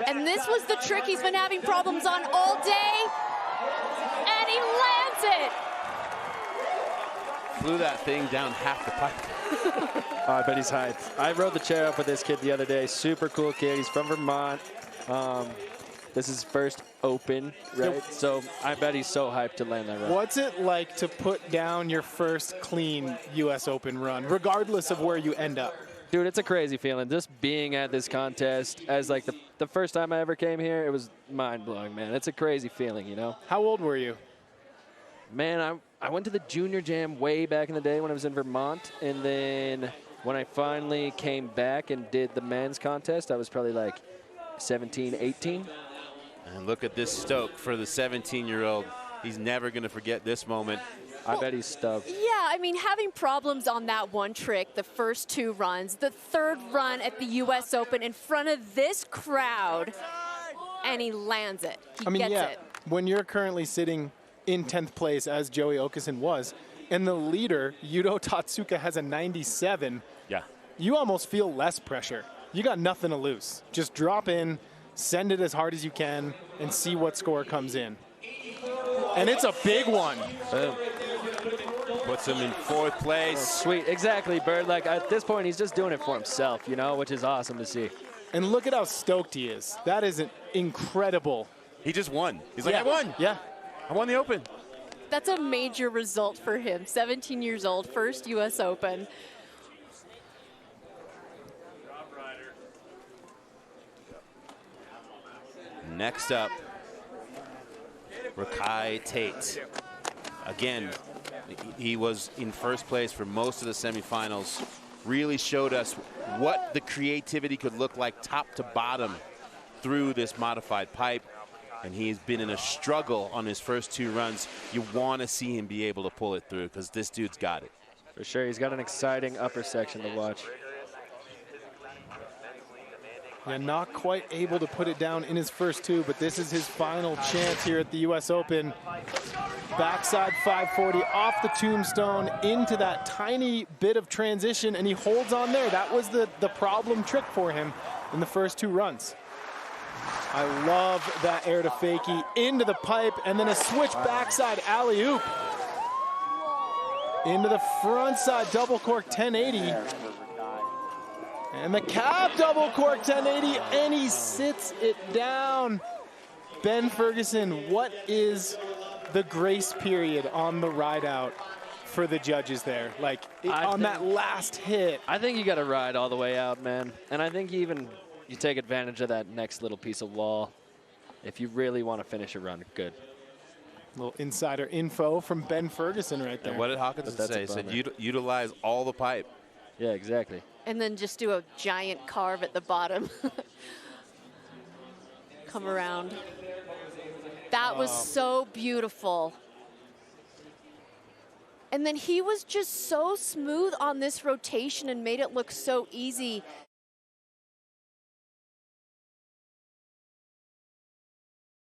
And this was the trick he's been having problems on all day. And he lands it. Flew that thing down half the pipe. Oh, I bet he's hyped. I rode the chair up with this kid the other day. Super cool kid. He's from Vermont. This is his first Open, right? So I bet he's so hyped to land that run. What's it like to put down your first clean U.S. Open run, regardless of where you end up? Dude, it's a crazy feeling. Just being at this contest as like the first time I ever came here, it was mind-blowing, man. It's a crazy feeling, you know? How old were you? Man, I went to the junior jam way back in the day when I was in Vermont. And then when I finally came back and did the men's contest, I was probably like 17, 18. And look at this stoke for the 17-year-old. He's never going to forget this moment. I bet he's stoked. Yeah, I mean, having problems on that one trick, the first two runs, the third run at the U.S. Open in front of this crowd, and he lands it. He gets it. When you're currently sitting in 10th place, as Joey Okeson was, and the leader, Yuto Tatsuka, has a 97, you almost feel less pressure. You got nothing to lose. Just drop in, send it as hard as you can, and see what score comes in. And it's a big one. Puts him in 4th place. Oh, sweet, exactly, Bird. Like at this point, he's just doing it for himself, you know, which is awesome to see. And look at how stoked he is. That is an incredible. He just won. He's like, I won. Yeah. I won the Open. That's a major result for him. 17 years old, first U.S. Open. Next up, Rakai Tate. Again, he was in first place for most of the semifinals. Really showed us what the creativity could look like top to bottom through this modified pipe. And he's been in a struggle on his first 2 runs. You want to see him be able to pull it through because this dude's got it. For sure, he's got an exciting upper section to watch. Yeah, not quite able to put it down in his first 2, but this is his final chance here at the U.S. Open. Backside 540 off the tombstone into that tiny bit of transition, and he holds on there. That was the problem trick for him in the first 2 runs. I love that air to fakie into the pipe, and then a switch backside alley-oop. Into the front side double cork 1080. And the cab double cork 1080, and he sits it down. Ben Ferguson, what is the grace period on the ride out for the judges there? Like on that last hit. I think you got to ride all the way out, man. And I think you take advantage of that next little piece of wall if you really want to finish a run good. Little insider info from Ben Ferguson right there. And what did Hawkins say? He said utilize all the pipe. Yeah, exactly. And then just do a giant carve at the bottom. Come around. That was so beautiful. And then he was just so smooth on this rotation and made it look so easy.